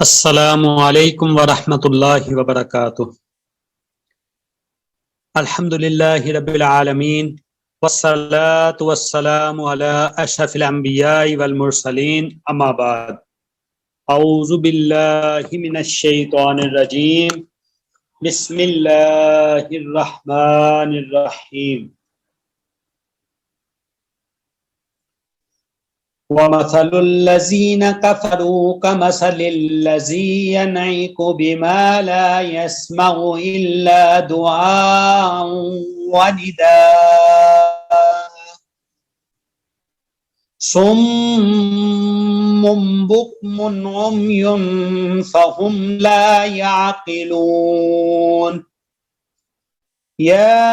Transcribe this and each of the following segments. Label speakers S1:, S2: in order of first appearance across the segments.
S1: السلام علیکم ورحمۃ اللہ وبرکاتہ۔ الحمد للہ رب العالمین والصلاة والسلام علی اشرف الانبیاء والمرسلین، اما بعد، اعوذ باللہ من الشیطان الرجیم، بسم اللہ الرحمن الرحیم۔ وَمَثَلُ الَّذِينَ كَفَرُوا كَمَثَلِ الَّذِي يَنْعِقُ بِمَا لَا يَسْمَعُ إِلَّا دُعَاءً وَنِدَاءً صُمٌّ بُكْمٌ عُمْيٌ فَهُمْ لَا يَعْقِلُونَ۔ يا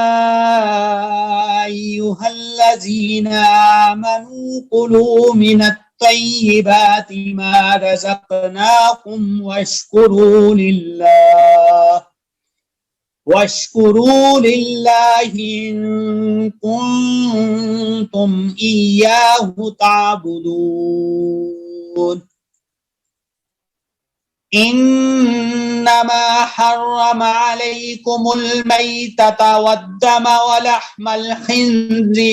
S1: أيها الذين آمنوا كلوا من الطيبات ما رزقناكم واشكروا لله إن كنتم إياه تعبدون۔ انما حرم عليكم الميتة والدم ولحم الخنزير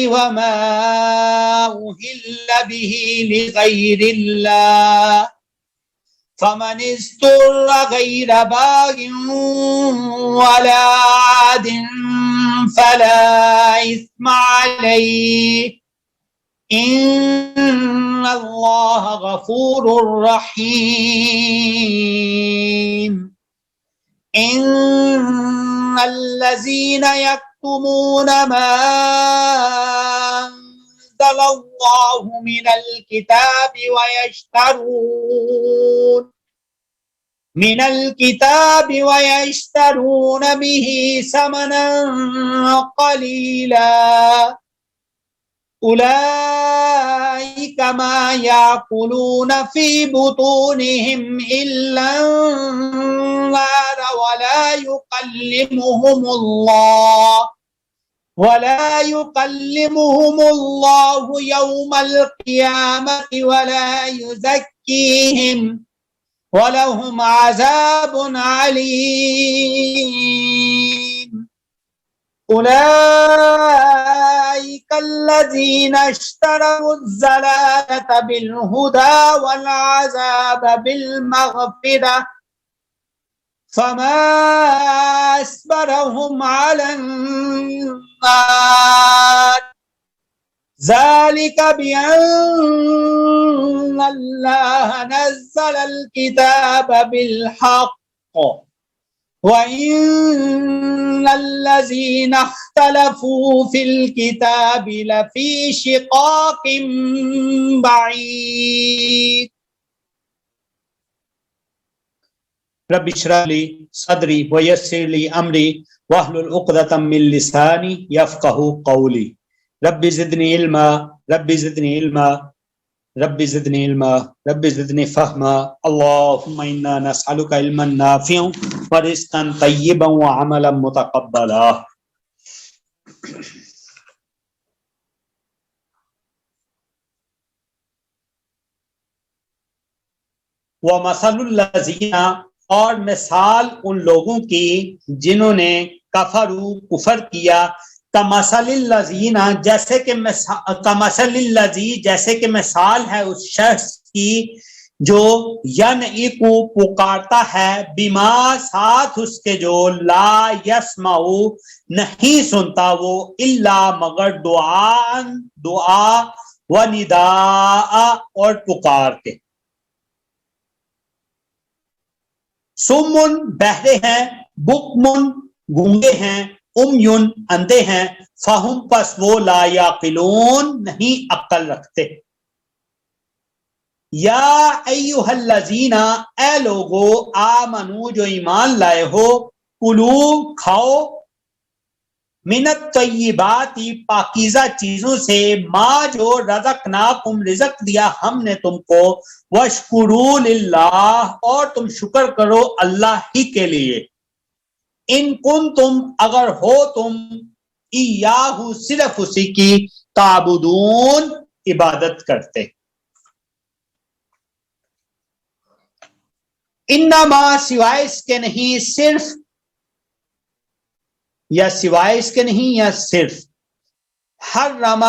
S1: وما أهل به لغير الله، فمن اضطر غير باغ ولا عاد فلا إثم عليه، ان اللہ غفور رحیم۔ ان الذین یکتمون ما انزل اللہ من الكتاب ويشترون به ثمنا قليلا أولئك ما يأكلون في بطونهم إلا النار ولا يكلمهم الله يوم القيامة ولا يزكيهم ولهم عذاب عليم۔ أولئك الذين اشتروا الضلالة بالهدى والعذاب بالمغفرة فما أصبرهم على النار، ذلك بأن الله نزل الكتاب بالحق وَإِنَّ الَّذِينَ اخْتَلَفُوا فِي الْكِتَابِ لَفِي شِقَاقٍ بَعِيدٍ۔ رب اشرح لي صدري ويسر لي أمري واحلل عقدة من لساني يفقهوا قولي، رب زدني علما رب زدني علما رب زدنی علما رب زدنی فہما۔ اللہم انا نسألک علما نافعا ورزقا طیبا وعملا متقبلا۔ ومثل الذین، اور مثال ان لوگوں کی جنہوں نے کفروا، کفر کیا، کمثل الذین، کمثل الذی، جیسے کہ مثال ہے اس شخص کی جو ینعق، پکارتا ہے، بما، ساتھ اس کے، جو لا یسمع، نہیں سنتا وہ، الا مگر دعا و نداء، اور پکار کے۔ سمن، بہرے ہیں، بکمن، گونگے ہیں، امیون، اندھے ہیں، فہم، پس وہ، لا یعقلون، نہیں عقل رکھتے۔ یا ایھا الذین، اے لوگو، آمنو، جو ایمان لائے ہو، کلو، کھاؤ، من الطیبات، پاکیزہ چیزوں سے، ما، جو رزقناکم، رزق دیا ہم نے تم کو، واشکروا للہ، اور تم شکر کرو اللہ ہی کے لیے، ان کنتم، اگر ہو تم، ایاہ، صرف اسی کی، تعبدون، عبادت کرتے. انما سوائے اس کے نہیں صرف یا سوائے اس کے نہیں یا صرف حرم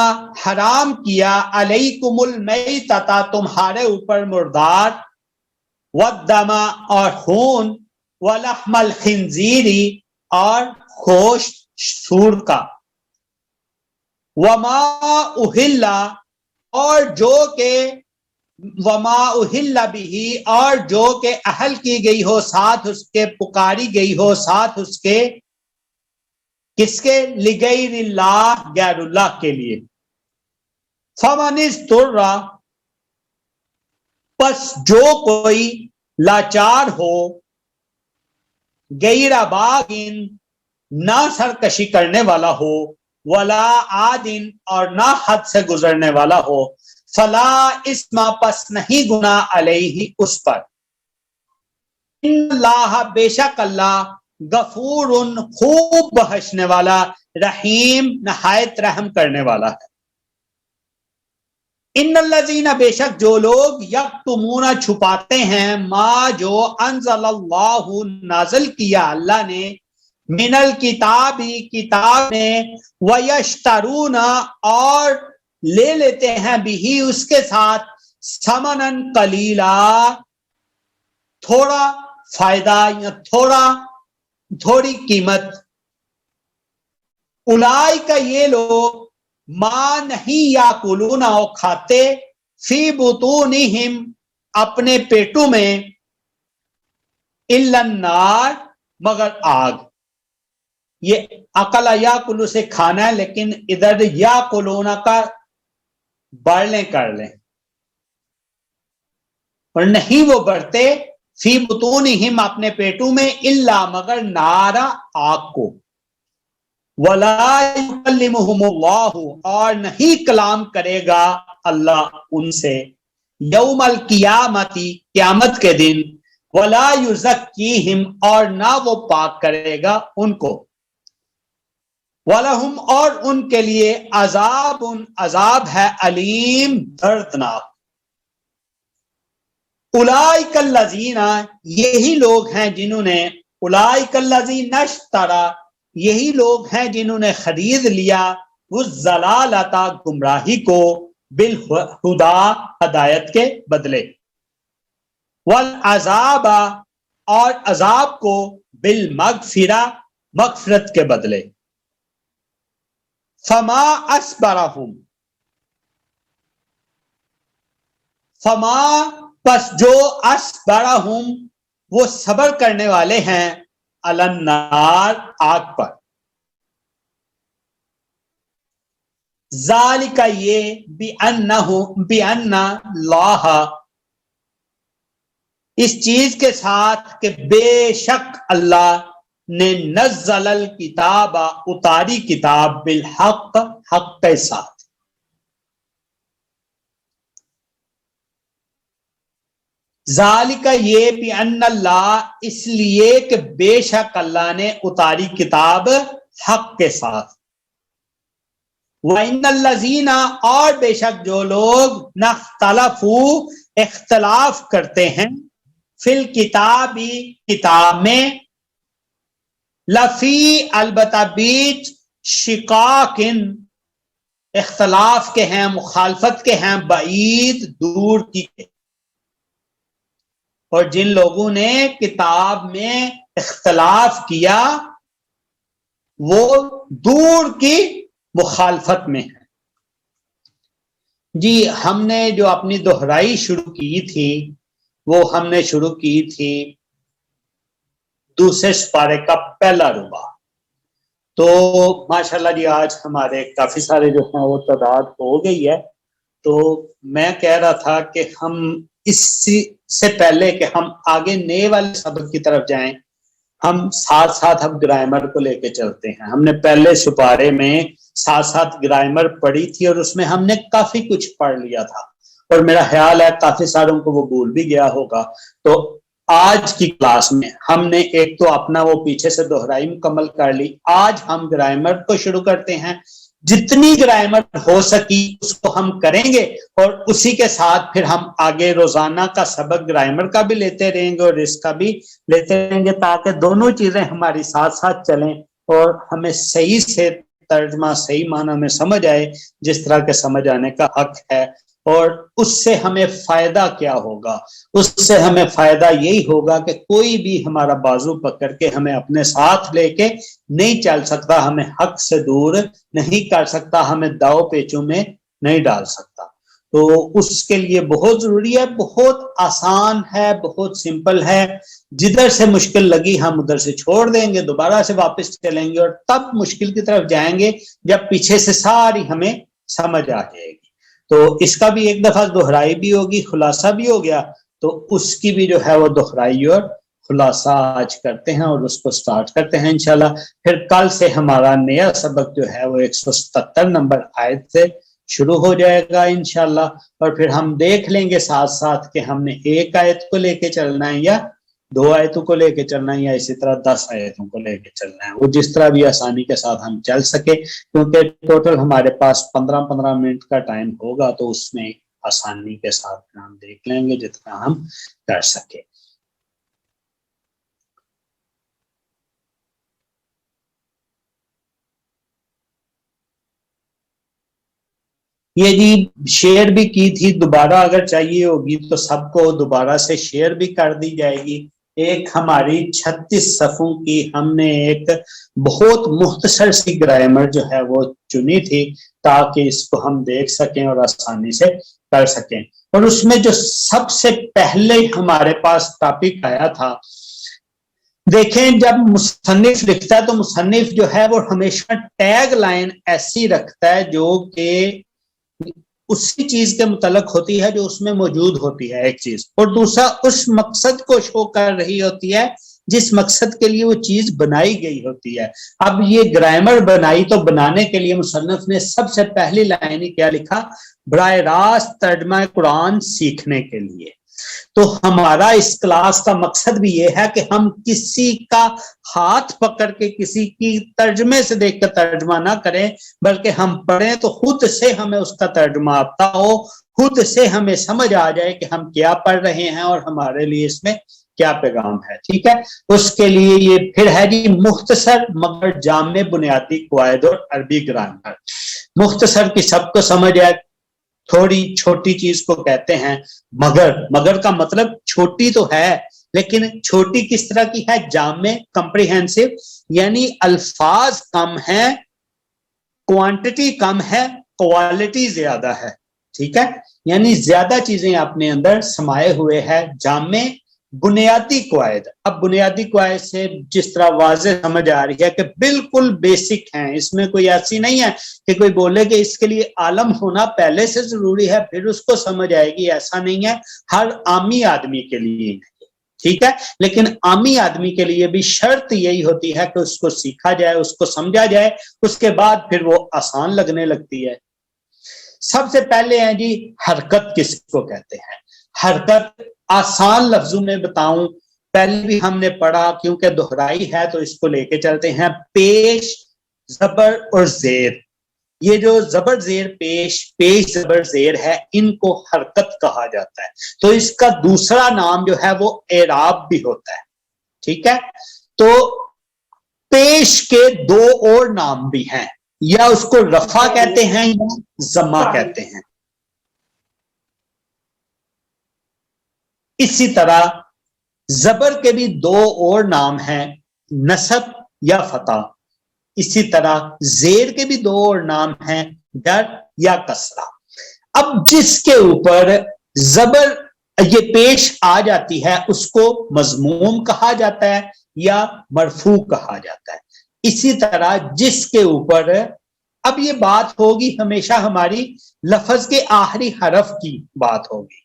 S1: حرام کیا علیکم المیتۃ تمہارے اوپر مردار والدم اور خون ولحم الخنزیر اور گوشت سور کا وما اہل اور جو کہ وما اہل بھی اور جو کہ اہل کی گئی ہو ساتھ اس کے پکاری گئی ہو ساتھ اس کے کس کے لغیر اللہ غیر اللہ کے لیے فمن اضطر پس جو کوئی لاچار ہو غیر باغن نہ سرکشی کرنے والا ہو ولا عادن اور نہ حد سے گزرنے والا ہو فلا اسم پس نہیں گناہ علیہ اس پر ان اللہ بے شک اللہ غفور خوب بخشنے والا رحیم نہایت رحم کرنے والا ہے. ان الذین بے شک جو لوگ یکتمون چھپاتے ہیں ما جو انزل اللہ نازل کیا اللہ نے من الکتاب کتاب میں ویشترون اور لے لیتے ہیں بھی اس کے ساتھ ثمنن قلیلا تھوڑا فائدہ یا تھوڑی قیمت اولئک یہ لوگ ما نہیں یاکلون او کھاتے فی بطونہم اپنے پیٹوں میں الا النار مگر آگ. یہ اکل یاکلو سے کھانا ہے لیکن ادھر یاکلون کا بڑھ لیں کر لیں اور نہیں وہ بڑھتے فی بطونہم اپنے پیٹوں میں الا مگر نارا آگ کو ولا یکلمہم اللہ اور نہیں کلام کرے گا اللہ ان سے یوم القیامتی قیامت کے دن ولا یزکیہم اور نہ وہ پاک کرے گا ان کو وَلَهُمْ اور ان کے لیے عذاب ہے علیم دردناک. اولئک الذین یہی لوگ ہیں جنہوں نے اولئک الذین اشتروا یہی لوگ ہیں جنہوں نے خرید لیا الضلالۃ گمراہی کو بالہدا ہدایت کے بدلے والعذاب اور عذاب کو بالمغفرہ مغفرت کے بدلے. فما اصبرہم فما پس جو اصبرہم وہ صبر کرنے والے ہیں علی النار آگ پر. ذالک یہ بأن اللہ اس چیز کے ساتھ کہ بے شک اللہ نے نزل الکتاب اتاری کتاب بالحق حق کے ساتھ. ذالک یہ بأن اللہ اس لیے کہ بے شک اللہ نے اتاری کتاب حق کے ساتھ. وَإِنَّ الَّذِينَ اور بے شک جو لوگ نختلفوا اختلاف کرتے ہیں فی الکتاب کتاب میں لفی البتہ بیچ شقاقن اختلاف کے ہیں مخالفت کے ہیں بعید دور کی. اور جن لوگوں نے کتاب میں اختلاف کیا وہ دور کی مخالفت میں ہے. جی ہم نے جو اپنی دہرائی شروع کی تھی وہ ہم نے شروع کی تھی دوسرے سپارے کا پہلا ربع. تو ماشاءاللہ جی آج ہمارے کافی سارے جو ہیں وہ تعداد ہو گئی ہے. تو میں کہہ رہا تھا کہ ہم اس سے پہلے کہ ہم آگے نئے والے سبق کی طرف جائیں ہم ساتھ ساتھ ہم گرامر کو لے کے چلتے ہیں. ہم نے پہلے سپارے میں ساتھ ساتھ گرامر پڑھی تھی اور اس میں ہم نے کافی کچھ پڑھ لیا تھا اور میرا خیال ہے کافی ساروں کو وہ بھول بھی گیا ہوگا. تو آج کی کلاس میں ہم نے ایک تو اپنا وہ پیچھے سے دہرائی مکمل کر لی. آج ہم گرامر کو شروع کرتے ہیں جتنی گرامر ہو سکی اس کو ہم کریں گے اور اسی کے ساتھ پھر ہم آگے روزانہ کا سبق گرامر کا بھی لیتے رہیں گے اور اس کا بھی لیتے رہیں گے، تاکہ دونوں چیزیں ہماری ساتھ ساتھ چلیں اور ہمیں صحیح سے ترجمہ صحیح معنی میں سمجھ آئے جس طرح کے سمجھ آنے کا حق ہے۔ اور اس سے ہمیں فائدہ کیا ہوگا؟ اس سے ہمیں فائدہ یہی ہوگا کہ کوئی بھی ہمارا بازو پکڑ کے ہمیں اپنے ساتھ لے کے نہیں چل سکتا، ہمیں حق سے دور نہیں کر سکتا، ہمیں داؤ پیچوں میں نہیں ڈال سکتا۔ تو اس کے لیے بہت ضروری ہے، بہت آسان ہے، بہت سمپل ہے۔ جدھر سے مشکل لگی ہم ادھر سے چھوڑ دیں گے، دوبارہ سے واپس چلیں گے اور تب مشکل کی طرف جائیں گے جب پیچھے سے ساری ہمیں سمجھ آ جائے گی۔ تو اس کا بھی ایک دفعہ دہرائی بھی ہوگی، خلاصہ بھی ہو گیا، تو اس کی بھی جو ہے وہ دہرائی اور خلاصہ آج کرتے ہیں اور اس کو سٹارٹ کرتے ہیں انشاءاللہ۔ پھر کل سے ہمارا نیا سبق جو ہے وہ 177 نمبر آیت سے شروع ہو جائے گا انشاءاللہ، اور پھر ہم دیکھ لیں گے ساتھ ساتھ کہ ہم نے ایک آیت کو لے کے چلنا ہے یا 2 آیتوں کو لے کے چلنا ہے یا اسی طرح 10 آیتوں کو لے کے چلنا ہے، وہ جس طرح بھی آسانی کے ساتھ ہم چل سکے، کیونکہ ٹوٹل ہمارے پاس 15 منٹ کا ٹائم ہوگا، تو اس میں آسانی کے ساتھ ہم دیکھ لیں گے جتنا ہم کر سکے۔ یہ جی شیئر بھی کی تھی، دوبارہ اگر چاہیے ہوگی تو سب کو دوبارہ سے شیئر بھی کر دی جائے گی۔ ایک ہماری 36 صفوں کی ہم نے ایک بہت مختصر سی گرامر جو ہے وہ چنی تھی تاکہ اس کو ہم دیکھ سکیں اور آسانی سے کر سکیں، اور اس میں جو سب سے پہلے ہمارے پاس ٹاپک آیا تھا، دیکھیں جب مصنف لکھتا ہے تو مصنف جو ہے وہ ہمیشہ ٹیگ لائن ایسی رکھتا ہے جو کہ اسی چیز کے متعلق ہوتی ہے جو اس میں موجود ہوتی ہے ایک چیز، اور دوسرا اس مقصد کو شو کر رہی ہوتی ہے جس مقصد کے لیے وہ چیز بنائی گئی ہوتی ہے۔ اب یہ گرامر بنائی تو بنانے کے لیے مصنف نے سب سے پہلی لائن ہی کیا لکھا؟ براہ راست ترجمہ قرآن سیکھنے کے لیے۔ تو ہمارا اس کلاس کا مقصد بھی یہ ہے کہ ہم کسی کا ہاتھ پکڑ کے کسی کی ترجمے سے دیکھ کر ترجمہ نہ کریں، بلکہ ہم پڑھیں تو خود سے ہمیں اس کا ترجمہ آتا ہو، خود سے ہمیں سمجھ آ جائے کہ ہم کیا پڑھ رہے ہیں اور ہمارے لیے اس میں کیا پیغام ہے۔ ٹھیک ہے، اس کے لیے یہ پھر ہے جی مختصر مگر جامع بنیادی قواعد اور عربی گرامر۔ مختصر کی سب کو سمجھ ہے، تھوڑی چھوٹی چیز کو کہتے ہیں مگر کا مطلب چھوٹی تو ہے، لیکن چھوٹی کس طرح کی ہے؟ جامع، کمپریہنسو، یعنی الفاظ کم ہیں، کوانٹٹی کم ہے، کوالٹی زیادہ ہے۔ ٹھیک ہے، یعنی زیادہ چیزیں اپنے اندر سمائے ہوئے ہے۔ جامع بنیادی قواعد، اب بنیادی قواعد سے جس طرح واضح سمجھ آ رہی ہے کہ بالکل بیسک ہیں، اس میں کوئی ایسی نہیں ہے کہ کوئی بولے کہ اس کے لیے عالم ہونا پہلے سے ضروری ہے پھر اس کو سمجھ آئے گی، ایسا نہیں ہے، ہر عامی آدمی کے لیے نہیں۔ ٹھیک ہے، لیکن عامی آدمی کے لیے بھی شرط یہی ہوتی ہے کہ اس کو سیکھا جائے، اس کو سمجھا جائے، اس کے بعد پھر وہ آسان لگنے لگتی ہے۔ سب سے پہلے ہیں جی حرکت کس کو کہتے ہیں؟ حرکت آسان لفظوں میں بتاؤں، پہلے بھی ہم نے پڑھا، کیونکہ دہرائی ہے تو اس کو لے کے چلتے ہیں۔ پیش، زبر اور زیر، یہ جو زبر زیر پیش زبر زیر ہے، ان کو حرکت کہا جاتا ہے۔ تو اس کا دوسرا نام جو ہے وہ اعراب بھی ہوتا ہے۔ ٹھیک ہے، تو پیش کے 2 اور نام بھی ہیں، یا اس کو رفع کہتے ہیں یا ضمہ کہتے ہیں۔ اسی طرح زبر کے بھی 2 اور نام ہیں، نصب یا فتح۔ اسی طرح زیر کے بھی 2 اور نام ہیں، ڈر یا کسرہ۔ اب جس کے اوپر زبر یہ پیش آ جاتی ہے اس کو مضموم کہا جاتا ہے یا مرفوع کہا جاتا ہے۔ اسی طرح جس کے اوپر، اب یہ بات ہوگی ہمیشہ ہماری لفظ کے آخری حرف کی بات ہوگی۔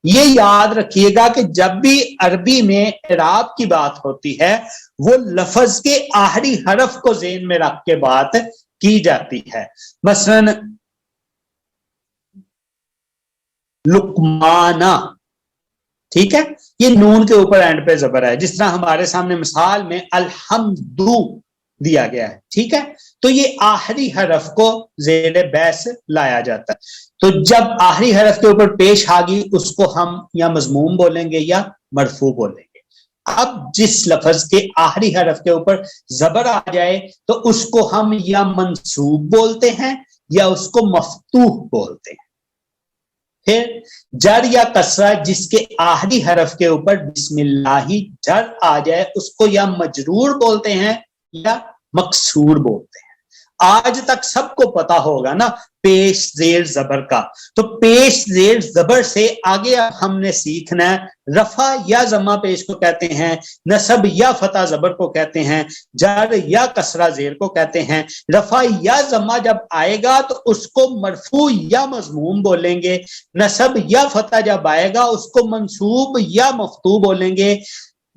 S1: یہ یاد رکھیے گا کہ جب بھی عربی میں اعراب کی بات ہوتی ہے وہ لفظ کے آخری حرف کو ذہن میں رکھ کے بات کی جاتی ہے۔ مثلا لقمانہ، ٹھیک ہے، یہ نون کے اوپر اینڈ پہ زبر ہے، جس طرح ہمارے سامنے مثال میں الحمدو دیا گیا ہے. ٹھیک ہے, تو یہ آخری حرف کو زیر بحث لایا جاتا ہے. تو جب آخری حرف کے اوپر پیش آ گئی اس کو ہم یا مضموم بولیں گے یا مرفوع بولیں گے. اب جس لفظ کے آخری حرف کے اوپر زبر آ جائے تو اس کو ہم یا منصوب بولتے ہیں یا اس کو مفتوح بولتے ہیں. پھر جر یا کسرہ جس کے آخری حرف کے اوپر بسم اللہ جر آ جائے اس کو یا مجرور بولتے ہیں یا مکسور بولتے ہیں. آج تک سب کو پتا ہوگا نا پیش زیر زبر کا. تو پیش زیر زبر سے آگے ہم نے سیکھنا ہے رفع یا ضمہ پیش کو کہتے ہیں, نصب یا فتح زبر کو کہتے ہیں, جر یا کسرہ زیر کو کہتے ہیں. رفع یا ضمہ جب آئے گا تو اس کو مرفوع یا مضموم بولیں گے. نصب یا فتح جب آئے گا اس کو منصوب یا مفتوح بولیں گے.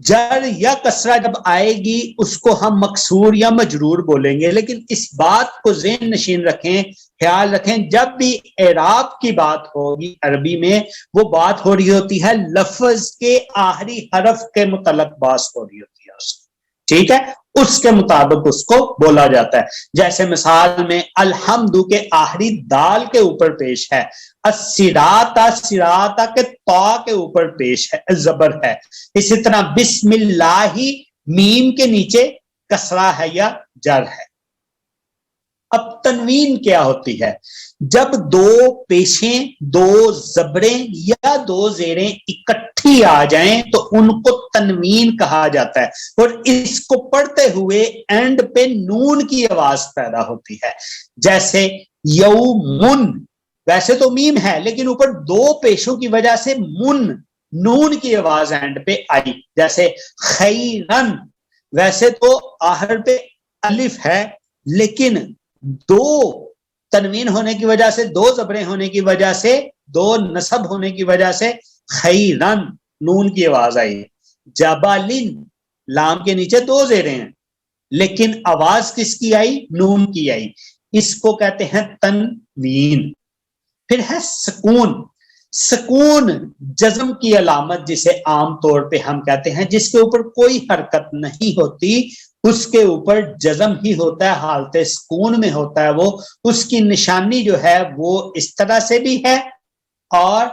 S1: جر یا کسرہ جب آئے گی اس کو ہم مکسور یا مجرور بولیں گے. لیکن اس بات کو ذہن نشین رکھیں, خیال رکھیں, جب بھی اعراب کی بات ہوگی عربی میں وہ بات ہو رہی ہوتی ہے لفظ کے آخری حرف کے متعلق بات ہو رہی ہوتی ہے اس کو. ٹھیک ہے, اس کے مطابق اس کو بولا جاتا ہے. جیسے مثال میں الحمد کے آخری دال کے اوپر پیش ہے, الصراط صراط کے تا کے اوپر پیش ہے, زبر ہے. اسی طرح بسم اللہ میم کے نیچے کسرہ ہے یا جر ہے. اب تنوین کیا ہوتی ہے؟ جب دو پیشیں, دو زبریں یا دو زیریں اکٹھی آ جائیں تو ان کو تنوین کہا جاتا ہے, اور اس کو پڑھتے ہوئے اینڈ پہ نون کی آواز پیدا ہوتی ہے. جیسے یومن, ویسے تو میم ہے لیکن اوپر دو پیشوں کی وجہ سے نون کی آواز اینڈ پہ آئی. جیسے خیرن, ویسے تو آخر پہ الف ہے لیکن دو تنوین ہونے کی وجہ سے, دو زبریں ہونے کی وجہ سے, دو نصب ہونے کی وجہ سے خیرن نون کی آواز آئی. جبالن, لام کے نیچے دو زیریں ہیں لیکن آواز کس کی آئی؟ نون کی آئی. اس کو کہتے ہیں تنوین. پھر ہے سکون. سکون جزم کی علامت جسے عام طور پہ ہم کہتے ہیں جس کے اوپر کوئی حرکت نہیں ہوتی, اس کے اوپر جزم ہی ہوتا ہے, حالت سکون میں ہوتا ہے وہ. اس کی نشانی جو ہے وہ اس طرح سے بھی ہے اور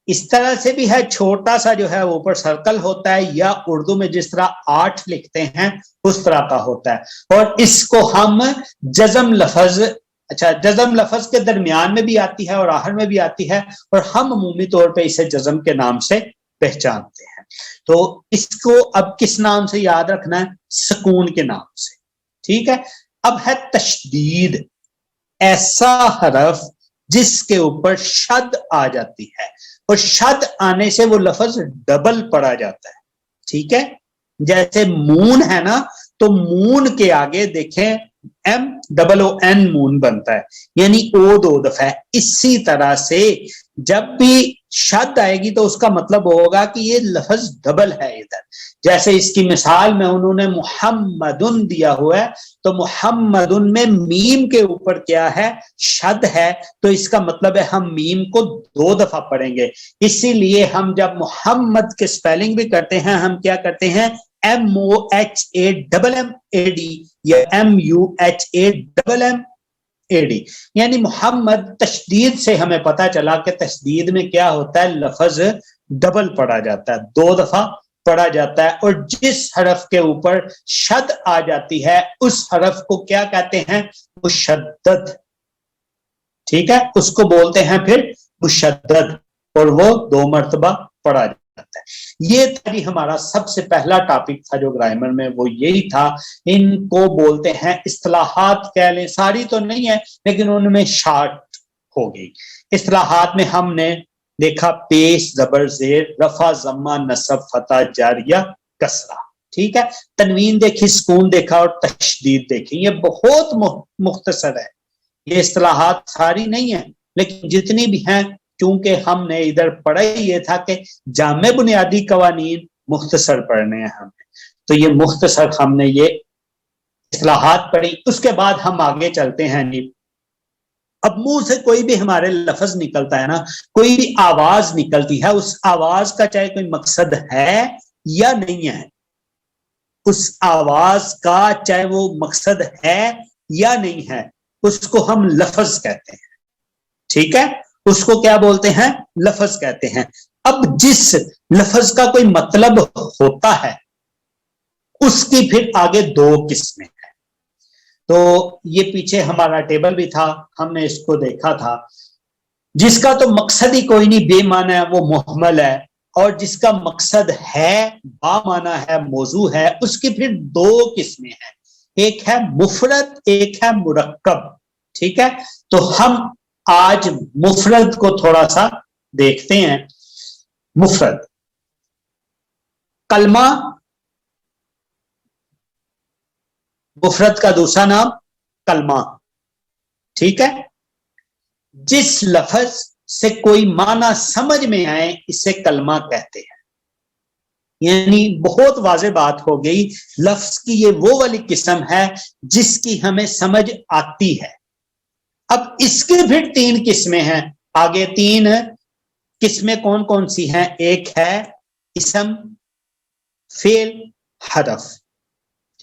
S1: اس طرح سے بھی ہے, چھوٹا سا جو ہے وہ اوپر سرکل ہوتا ہے, یا اردو میں جس طرح 8 لکھتے ہیں اس طرح کا ہوتا ہے. اور اس کو ہم جزم لفظ, جزم لفظ کے درمیان میں بھی آتی ہے اور آخر میں بھی آتی ہے, اور ہم عمومی طور پہ اسے جزم کے نام سے پہچانتے ہیں. تو اس کو اب کس نام سے یاد رکھنا ہے؟ سکون کے نام سے. ٹھیک ہے. اب ہے تشدید, ایسا حرف جس کے اوپر شد آ جاتی ہے, اور شد آنے سے وہ لفظ ڈبل پڑا جاتا ہے. ٹھیک ہے. جیسے مون ہے نا, تو مون کے آگے دیکھیں MOON مون بنتا ہے, یعنی او 2 دفعہ ہے. اسی طرح سے جب بھی شد آئے گی تو اس کا مطلب ہوگا کہ یہ لفظ ڈبل ہے ادھر. جیسے اس کی مثال میں انہوں نے محمدن دیا ہوا ہے, تو محمدن میں میم کے اوپر کیا ہے؟ شد ہے. تو اس کا مطلب ہے ہم میم کو 2 دفعہ پڑھیں گے. اسی لیے ہم جب محمد کے سپیلنگ بھی کرتے ہیں ہم کیا کرتے ہیں؟ MOHAMMAD یا MUHAMMAD. یعنی محمد تشدید سے ہمیں پتا چلا کہ تشدید میں کیا ہوتا ہے, لفظ ڈبل پڑھا جاتا ہے, 2 دفعہ پڑھا جاتا ہے. اور جس حرف کے اوپر شد آ جاتی ہے اس حرف کو کیا کہتے ہیں؟ مشدد. ٹھیک ہے, اس کو بولتے ہیں پھر مشدد, اور وہ 2 مرتبہ پڑھا جاتا ہے. یہ تھا جی ہمارا سب سے پہلا ٹاپک تھا جو گرامر میں, وہ یہی تھا. ان کو بولتے ہیں اصطلاحات کہہ لیں, ساری تو نہیں ہے لیکن ان میں شارٹ ہوگی. اصطلاحات میں ہم نے دیکھا پیش, زبر, زیر, رفع, ضمہ, نصب, فتح, جر یا کسرہ. ٹھیک ہے. تنوین دیکھی, سکون دیکھا اور تشدید دیکھی. یہ بہت مختصر ہے, یہ اصطلاحات ساری نہیں ہیں لیکن جتنی بھی ہیں, چونکہ ہم نے ادھر پڑھا ہی یہ تھا کہ جامع بنیادی قوانین مختصر پڑھنے ہیں ہم نے, تو یہ مختصر ہم نے یہ اصطلاحات پڑھی. اس کے بعد ہم آگے چلتے ہیں. اب منہ سے کوئی بھی ہمارے لفظ نکلتا ہے نا, کوئی بھی آواز نکلتی ہے, اس آواز کا چاہے کوئی مقصد ہے یا نہیں ہے, اس آواز کا چاہے وہ مقصد ہے یا نہیں ہے اس کو ہم لفظ کہتے ہیں. ٹھیک ہے, اس کو کیا بولتے ہیں؟ لفظ کہتے ہیں. اب جس لفظ کا کوئی مطلب ہوتا ہے اس کی پھر آگے دو قسمیں ہیں. تو یہ پیچھے ہمارا ٹیبل بھی تھا, ہم نے اس کو دیکھا تھا. جس کا تو مقصد ہی کوئی نہیں, بے معنی ہے, وہ محمل ہے. اور جس کا مقصد ہے, با معنی ہے, موضوع ہے, اس کی پھر دو قسمیں ہیں. ایک ہے مفرد, ایک ہے مرکب. ٹھیک ہے, تو ہم آج مفرد کو تھوڑا سا دیکھتے ہیں. مفرد کلمہ, مفرد کا دوسرا نام کلمہ. ٹھیک ہے, جس لفظ سے کوئی معنی سمجھ میں آئے اسے کلمہ کہتے ہیں. یعنی بہت واضح بات ہو گئی, لفظ کی یہ وہ والی قسم ہے جس کی ہمیں سمجھ آتی ہے. اب اس کے پھر تین قسمیں ہیں. آگے تین قسمیں کون کون سی ہیں؟ ایک ہے اسم, فعل, حرف.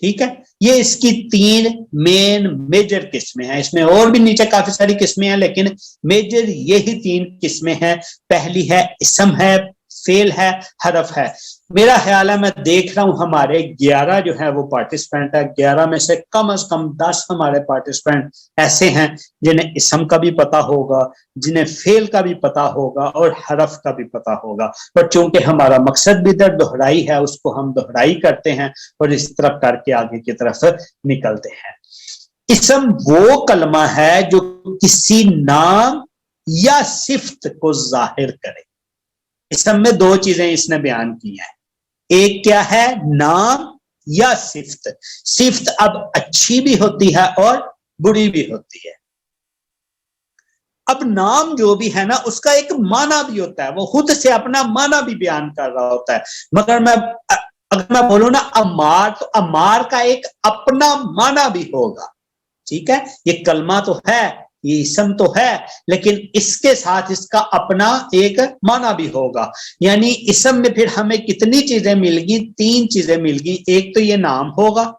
S1: ٹھیک ہے, یہ اس کی تین مین میجر قسمیں ہیں. اس میں اور بھی نیچے کافی ساری قسمیں ہیں لیکن میجر یہی تین قسمیں ہیں. پہلی ہے اسم ہے, فعل ہے, حرف ہے. میرا خیال ہے, میں دیکھ رہا ہوں ہمارے 11 جو ہے وہ پارٹیسپینٹ ہے. 11 میں سے کم از کم 10 ہمارے پارٹیسپینٹ ایسے ہیں جنہیں اسم کا بھی پتا ہوگا, جنہیں فعل کا بھی پتا ہوگا اور حرف کا بھی پتا ہوگا. اور چونکہ ہمارا مقصد بھی ادھر دہرائی ہے, اس کو ہم دہرائی کرتے ہیں اور اس طرف کر کے آگے کی طرف نکلتے ہیں. اسم وہ کلمہ ہے جو کسی نام یا صفت کو ظاہر کرے. اسم میں دو چیزیں اس نے بیان کی ہیں. ایک کیا ہے؟ نام یا صفت. صفت اب اچھی بھی ہوتی ہے اور بری بھی ہوتی ہے. اب نام جو بھی ہے نا اس کا ایک معنی بھی ہوتا ہے, وہ خود سے اپنا معنی بھی بیان کر رہا ہوتا ہے. مگر اگر میں بولوں نا عمار, تو عمار کا ایک اپنا معنی بھی ہوگا. ٹھیک ہے, یہ کلمہ تو ہے, یہ اسم تو ہے, لیکن اس کے ساتھ اس کا اپنا ایک معنی بھی ہوگا. یعنی اسم میں پھر ہمیں کتنی چیزیں مل گی؟ تین چیزیں مل گی. ایک تو یہ نام ہوگا,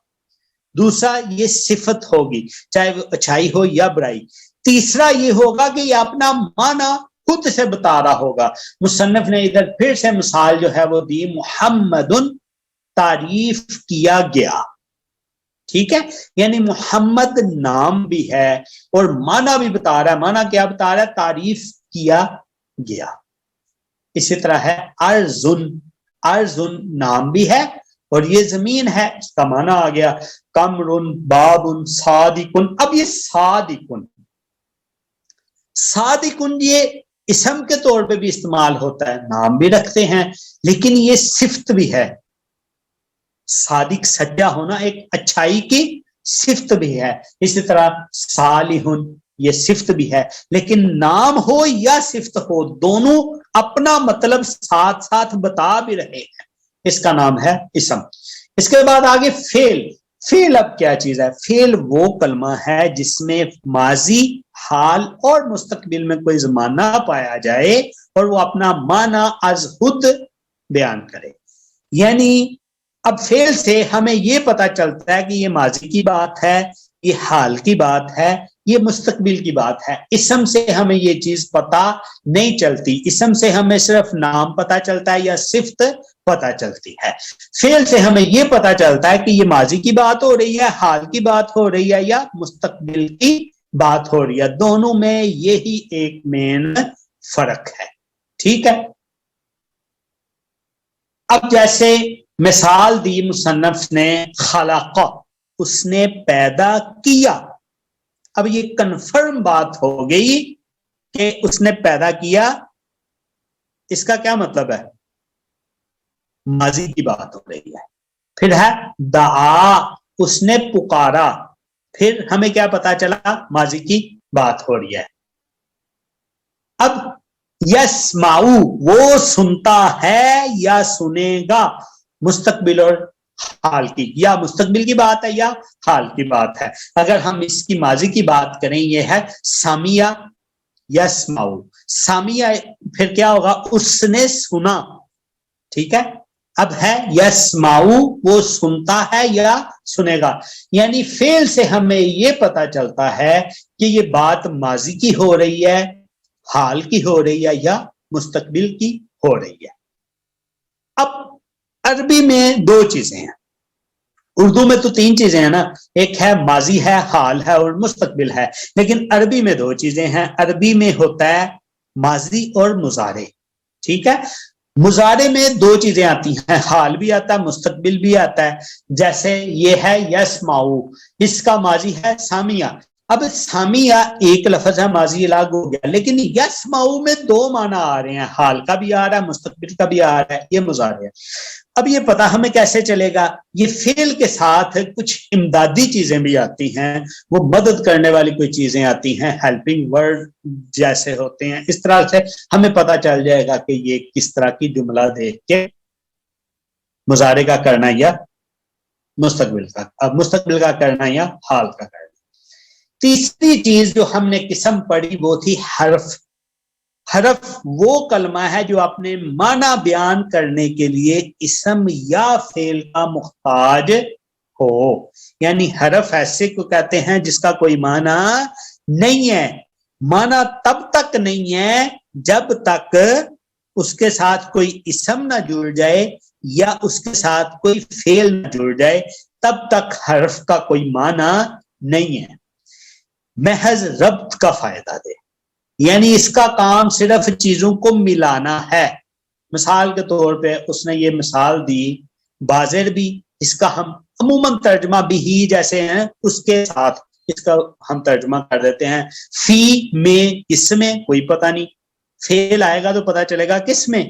S1: دوسرا یہ صفت ہوگی چاہے وہ اچھائی ہو یا برائی, تیسرا یہ ہوگا کہ یہ اپنا معنی خود سے بتا رہا ہوگا. مصنف نے ادھر پھر سے مثال جو ہے وہ دی, محمد تعریف کیا گیا. ٹھیک ہے, یعنی محمد نام بھی ہے اور معنی بھی بتا رہا ہے. معنی کیا بتا رہا ہے؟ تعریف کیا گیا. اسی طرح ہے ارزن, ارزن نام بھی ہے اور یہ زمین ہے, اس کا معنی آ گیا. کمرن, بابن, صادقن. اب یہ صادقن, صادقن یہ اسم کے طور پہ بھی استعمال ہوتا ہے, نام بھی رکھتے ہیں, لیکن یہ صفت بھی ہے. صادق سچا ہونا ایک اچھائی کی صفت بھی ہے. اسی طرح صالحن یہ صفت بھی ہے, لیکن نام ہو یا صفت ہو دونوں اپنا مطلب ساتھ ساتھ بتا بھی رہے ہیں. اس کا نام ہے اسم. اس کے بعد آگے فعل. فعل اب کیا چیز ہے؟ فعل وہ کلمہ ہے جس میں ماضی, حال اور مستقبل میں کوئی زمانہ پایا جائے اور وہ اپنا معنی از خود بیان کرے. یعنی اب فعل سے ہمیں یہ پتا چلتا ہے کہ یہ ماضی کی بات ہے, یہ حال کی بات ہے, یہ مستقبل کی بات ہے. اسم سے ہمیں یہ چیز پتا نہیں چلتی. اسم سے ہمیں صرف نام پتا چلتا ہے یا صفت پتا چلتی ہے. فعل سے ہمیں یہ پتا چلتا ہے کہ یہ ماضی کی بات ہو رہی ہے, حال کی بات ہو رہی ہے یا مستقبل کی بات ہو رہی ہے. دونوں میں یہی ایک مین فرق ہے. ٹھیک ہے, اب جیسے مثال دی مصنف نے, خلق, اس نے پیدا کیا. اب یہ کنفرم بات ہو گئی کہ اس نے پیدا کیا. اس کا کیا مطلب ہے؟ ماضی کی بات ہو رہی ہے. پھر ہے دعا, اس نے پکارا. پھر ہمیں کیا پتا چلا؟ ماضی کی بات ہو رہی ہے. اب یسمعو, وہ سنتا ہے یا سنے گا. مستقبل اور حال کی, یا مستقبل کی بات ہے یا حال کی بات ہے. اگر ہم اس کی ماضی کی بات کریں, یہ ہے سامیا یسمعو. سامیا پھر کیا ہوگا؟ اس نے سنا. ٹھیک ہے, اب ہے یسمعو، وہ سنتا ہے یا سنے گا، یعنی فعل سے ہمیں یہ پتا چلتا ہے کہ یہ بات ماضی کی ہو رہی ہے، حال کی ہو رہی ہے یا مستقبل کی ہو رہی ہے۔ اب عربی میں دو چیزیں ہیں، اردو میں تو تین چیزیں ہیں نا، ایک ہے ماضی ہے، حال ہے اور مستقبل ہے، لیکن عربی میں دو چیزیں ہیں۔ عربی میں ہوتا ہے ماضی اور مضارع، ٹھیک ہے۔ مضارع میں دو چیزیں آتی ہیں، حال بھی آتا ہے، مستقبل بھی آتا ہے۔ جیسے یہ ہے یسمعو، اس کا ماضی ہے سامعہ۔ اب سامعہ ایک لفظ ہے، ماضی الگ ہو گیا، لیکن یسمعو میں دو معنی آ رہے ہیں، حال کا بھی آ رہا ہے، مستقبل کا بھی آ رہا ہے، یہ مضارع ہے۔ اب یہ پتا ہمیں کیسے چلے گا؟ یہ فعل کے ساتھ کچھ امدادی چیزیں بھی آتی ہیں، وہ مدد کرنے والی کوئی چیزیں آتی ہیں، ہیلپنگ ورڈ جیسے ہوتے ہیں، اس طرح سے ہمیں پتا چل جائے گا کہ یہ کس طرح کی جملہ دیکھ کے مضارع کا کرنا یا مستقبل کا، اب مستقبل کا کرنا یا حال کا کرنا۔ تیسری چیز جو ہم نے قسم پڑھی وہ تھی حرف۔ حرف وہ کلمہ ہے جو اپنے معنی بیان کرنے کے لیے اسم یا فعل کا محتاج ہو، یعنی حرف ایسے کو کہتے ہیں جس کا کوئی معنی نہیں ہے۔ معنی تب تک نہیں ہے جب تک اس کے ساتھ کوئی اسم نہ جڑ جائے یا اس کے ساتھ کوئی فعل نہ جڑ جائے، تب تک حرف کا کوئی معنی نہیں ہے۔ محض ربط کا فائدہ دے، یعنی اس کا کام صرف چیزوں کو ملانا ہے۔ مثال کے طور پہ اس نے یہ مثال دی بازر بھی، اس کا ہم عموماً ترجمہ بھی ہی جیسے ہیں اس کے ساتھ اس کا ہم ترجمہ کر دیتے ہیں فی میں، اس میں کوئی پتہ نہیں، فعل آئے گا تو پتہ چلے گا کس میں،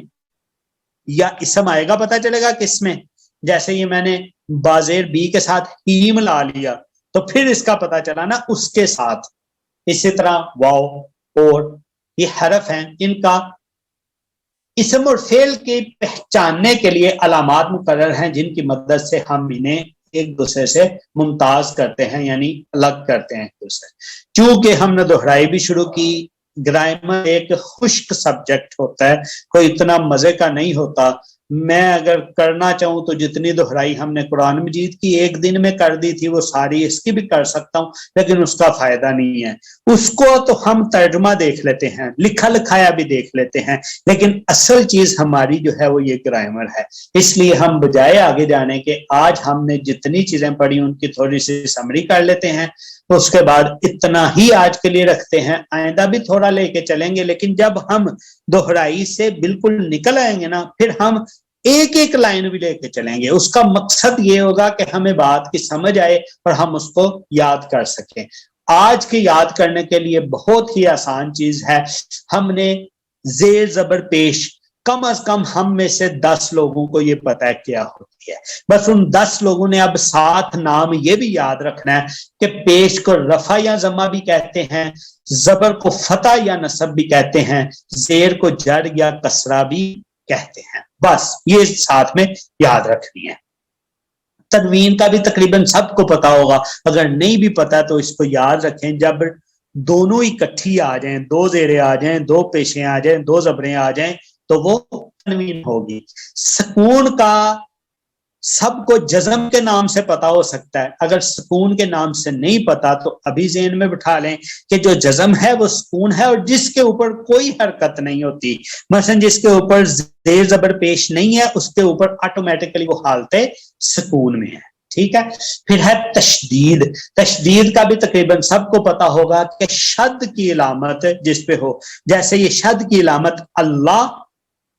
S1: یا اسم آئے گا پتہ چلے گا کس میں۔ جیسے یہ میں نے بازر بھی کے ساتھ ہی ملا لیا تو پھر اس کا پتہ چلا نا اس کے ساتھ۔ اسی طرح واو اور یہ حرف ہیں، ان کا اسم اور فعل کے پہچاننے کے لیے علامات مقرر ہیں جن کی مدد سے ہم انہیں ایک دوسرے سے ممتاز کرتے ہیں، یعنی الگ کرتے ہیں ایک دوسرے۔ چونکہ ہم نے دہرائی بھی شروع کی، گرامر ایک خشک سبجیکٹ ہوتا ہے، کوئی اتنا مزے کا نہیں ہوتا۔ میں اگر کرنا چاہوں تو جتنی دہرائی ہم نے قرآن مجید کی ایک دن میں کر دی تھی وہ ساری اس کی بھی کر سکتا ہوں، لیکن اس کا فائدہ نہیں ہے۔ اس کو تو ہم ترجمہ دیکھ لیتے ہیں، لکھا لکھایا بھی دیکھ لیتے ہیں، لیکن اصل چیز ہماری جو ہے وہ یہ گرامر ہے۔ اس لیے ہم بجائے آگے جانے کے آج ہم نے جتنی چیزیں پڑھی ان کی تھوڑی سی سمری کر لیتے ہیں، اس کے بعد اتنا ہی آج کے لیے رکھتے ہیں، آئندہ بھی تھوڑا لے کے چلیں گے، لیکن جب ہم دہرائی سے بالکل نکل آئیں گے نا پھر ہم ایک ایک لائن بھی لے کے چلیں گے۔ اس کا مقصد یہ ہوگا کہ ہمیں بات کی سمجھ آئے اور ہم اس کو یاد کر سکیں۔ آج کے یاد کرنے کے لیے بہت ہی آسان چیز ہے، ہم نے زیر زبر پیش کم از کم ہم میں سے 10 لوگوں کو یہ پتہ ہے کیا ہوتی ہے۔ بس ان 10 لوگوں نے اب 7 نام یہ بھی یاد رکھنا ہے کہ پیش کو رفع یا ضمہ بھی کہتے ہیں، زبر کو فتح یا نصب بھی کہتے ہیں، زیر کو جر یا کسرہ بھی کہتے ہیں۔ بس یہ ساتھ میں یاد رکھنی ہے۔ تنوین کا بھی تقریباً سب کو پتا ہوگا، اگر نہیں بھی پتا تو اس کو یاد رکھیں، جب دونوں اکٹھی آ جائیں، 2 زیریں آ جائیں، 2 پیشیں آ جائیں، 2 زبریں آ جائیں تو وہ تنوین ہوگی۔ سکون کا سب کو جزم کے نام سے پتا ہو سکتا ہے، اگر سکون کے نام سے نہیں پتا تو ابھی ذہن میں بٹھا لیں کہ جو جزم ہے وہ سکون ہے، اور جس کے اوپر کوئی حرکت نہیں ہوتی، مثلا جس کے اوپر زیر زبر پیش نہیں ہے اس کے اوپر آٹومیٹکلی وہ حالت سکون میں ہے، ٹھیک ہے۔ پھر ہے تشدید۔ تشدید کا بھی تقریباً سب کو پتا ہوگا کہ شد کی علامت جس پہ ہو، جیسے یہ شد کی علامت اللہ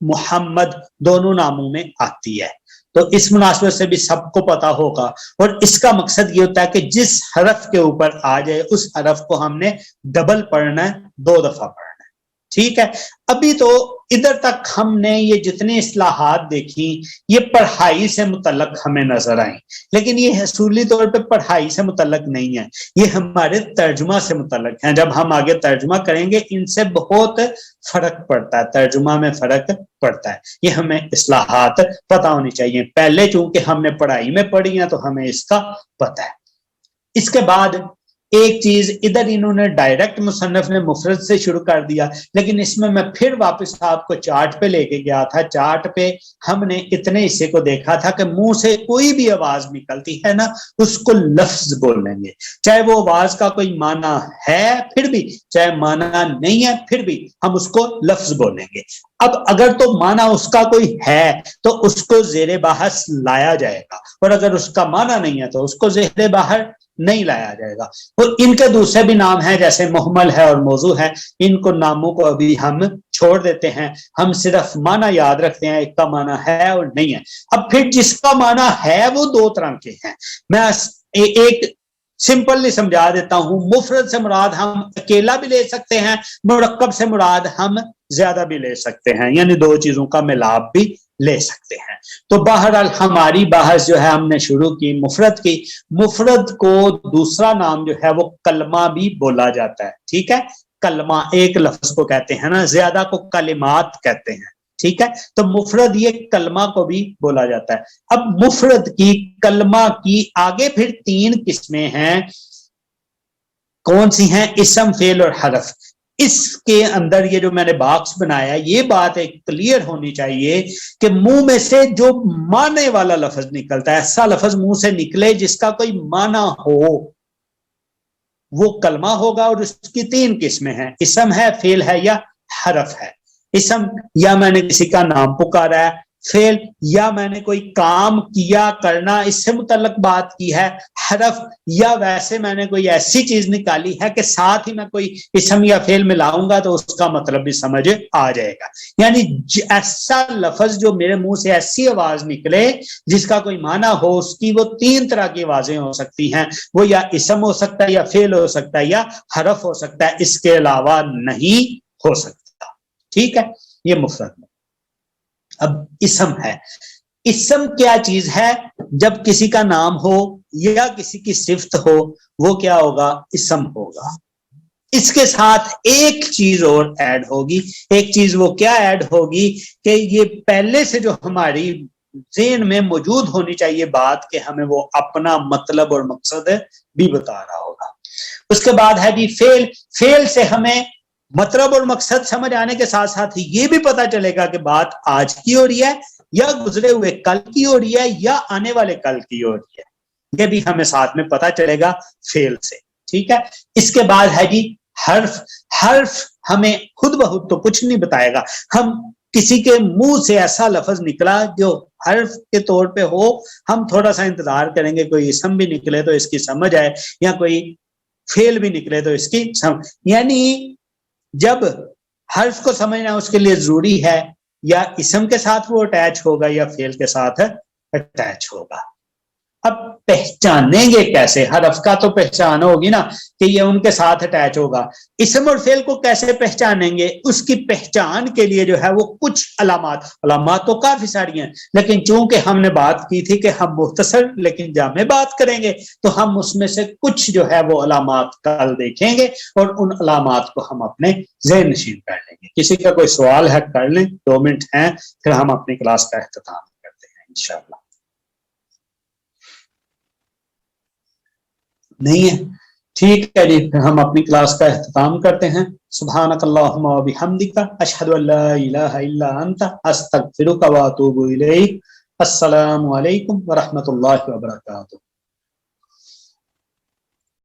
S1: محمد دونوں ناموں میں آتی ہے، تو اس مناسبت سے بھی سب کو پتا ہوگا۔ اور اس کا مقصد یہ ہوتا ہے کہ جس حرف کے اوپر آ جائے اس حرف کو ہم نے ڈبل پڑھنا ہے، 2 دفعہ پڑھنا ہے، ٹھیک ہے۔ ابھی تو ادھر تک ہم نے یہ جتنی اصلاحات دیکھی یہ پڑھائی سے متعلق ہمیں نظر آئیں، لیکن یہ حصولی طور پہ پڑھائی سے متعلق نہیں ہے، یہ ہمارے ترجمہ سے متعلق ہیں۔ جب ہم آگے ترجمہ کریں گے ان سے بہت فرق پڑتا ہے، ترجمہ میں فرق پڑتا ہے، یہ ہمیں اصلاحات پتہ ہونی چاہیے۔ پہلے چونکہ ہم نے پڑھائی میں پڑھی ہیں تو ہمیں اس کا پتہ ہے۔ اس کے بعد ایک چیز ادھر انہوں نے ڈائریکٹ مصنف نے مفرد سے شروع کر دیا، لیکن اس میں پھر واپس آپ کو چارٹ پہ لے کے گیا تھا. چارٹ پہ ہم نے اتنے حصے کو دیکھا تھا کہ منہ سے کوئی بھی آواز نکلتی ہے نا اس کو لفظ بولیں گے، چاہے وہ آواز کا کوئی معنی ہے پھر بھی، چاہے معنی نہیں ہے پھر بھی ہم اس کو لفظ بولیں گے. اب اگر تو معنی اس کا کوئی ہے تو اس کو زیر بحث لایا جائے گا، اور اگر اس کا معنی نہیں ہے تو اس کو زیر بحث نہیں لایا جائے گا. اور ان کے دوسرے بھی نام ہیں جیسے محمل ہے اور موضوع ہے، ان کو ناموں کو ابھی ہم چھوڑ دیتے ہیں، ہم صرف معنی یاد رکھتے ہیں، ایک کا معنی ہے اور نہیں ہے. اب پھر جس کا معنی ہے وہ دو طرح کے ہیں، میں ایک سمپلی سمجھا دیتا ہوں. مفرد سے مراد ہم اکیلا بھی لے سکتے ہیں، مرکب سے مراد ہم زیادہ بھی لے سکتے ہیں، یعنی دو چیزوں کا ملاپ بھی لے سکتے ہیں. تو بہرحال ہماری بحث جو ہے ہم نے شروع کی مفرد کی. مفرد کو دوسرا نام جو ہے وہ کلمہ بھی بولا جاتا ہے. ٹھیک ہے، کلمہ ایک لفظ کو کہتے ہیں نا، زیادہ کو کلمات کہتے ہیں. ٹھیک ہے، تو مفرد یہ کلمہ کو بھی بولا جاتا ہے. اب مفرد کی کلمہ کی آگے پھر تین قسمیں ہیں. کون سی ہیں؟ اسم، فعل اور حرف. اس کے اندر یہ جو میں نے باکس بنایا یہ بات ایک کلیئر ہونی چاہیے کہ منہ میں سے جو معنی والا لفظ نکلتا ہے، ایسا لفظ منہ سے نکلے جس کا کوئی معنی ہو، وہ کلمہ ہوگا. اور اس کی تین قسمیں ہیں، اسم ہے، فعل ہے یا حرف ہے. اسم یا میں نے کسی کا نام پکارا ہے، فعل یا میں نے کوئی کام کیا کرنا اس سے متعلق بات کی ہے، حرف یا ویسے میں نے کوئی ایسی چیز نکالی ہے کہ ساتھ ہی میں کوئی اسم یا فعل ملاؤں گا تو اس کا مطلب بھی سمجھ آ جائے گا. یعنی ایسا لفظ جو میرے منہ سے ایسی آواز نکلے جس کا کوئی معنی ہو، اس کی وہ تین طرح کی آوازیں ہو سکتی ہیں. وہ یا اسم ہو سکتا ہے، یا فعل ہو سکتا ہے، یا حرف ہو سکتا ہے، اس کے علاوہ نہیں ہو سکتا. ٹھیک ہے، یہ مفرد ہے. اب اسم ہے. اسم کیا چیز ہے؟ جب کسی کا نام ہو یا کسی کی صفت ہو وہ کیا ہوگا؟ اسم ہوگا. اس کے ساتھ ایک چیز اور ایڈ ہوگی. ایک چیز وہ کیا ایڈ ہوگی کہ یہ پہلے سے جو ہماری ذہن میں موجود ہونی چاہیے بات کہ ہمیں وہ اپنا مطلب اور مقصد بھی بتا رہا ہوگا. اس کے بعد ہے جی فعل. فعل سے ہمیں مطلب اور مقصد سمجھ آنے کے ساتھ ساتھ یہ بھی پتا چلے گا کہ بات آج کی ہو رہی ہے یا گزرے ہوئے کل کی ہو رہی ہے یا آنے والے کل کی ہو رہی ہے. یہ بھی ہمیں ساتھ میں پتا چلے گا فعل سے. ٹھیک ہے، اس کے بعد ہے جی حرف. حرف ہمیں خود بخود تو کچھ نہیں بتائے گا. ہم کسی کے منہ سے ایسا لفظ نکلا جو حرف کے طور پہ ہو، ہم تھوڑا سا انتظار کریں گے کوئی اسم بھی نکلے تو اس کی سمجھ آئے، یا کوئی فعل بھی نکلے تو اس کی سمجھ. یعنی جب حرف کو سمجھنا اس کے لیے ضروری ہے یا اسم کے ساتھ وہ اٹیچ ہوگا یا فعل کے ساتھ اٹیچ ہوگا. اب پہچانیں گے کیسے؟ حرف کا تو پہچان ہوگی نا کہ یہ ان کے ساتھ اٹیچ ہوگا. اسم اور فعل کو کیسے پہچانیں گے؟ اس کی پہچان کے لیے جو ہے وہ کچھ علامات تو کافی ساری ہیں، لیکن چونکہ ہم نے بات کی تھی کہ ہم مختصر لیکن جامع بات کریں گے تو ہم اس میں سے کچھ جو ہے وہ علامات کل دیکھیں گے اور ان علامات کو ہم اپنے ذہن نشین کر لیں گے. کسی کا کوئی سوال ہے کر لیں، 2 منٹ ہیں پھر ہم اپنی کلاس کا اختتام کرتے ہیں انشاءاللہ. نہیں ہے؟ ٹھیک ہے جی، پھر ہم اپنی کلاس کا اختتام کرتے ہیں. سبحانک اللہم و بحمدک، اشہد ان لا الہ الا انت، استغفرک و اتوب الیک. السلام علیکم ورحمۃ اللہ وبرکاتہ.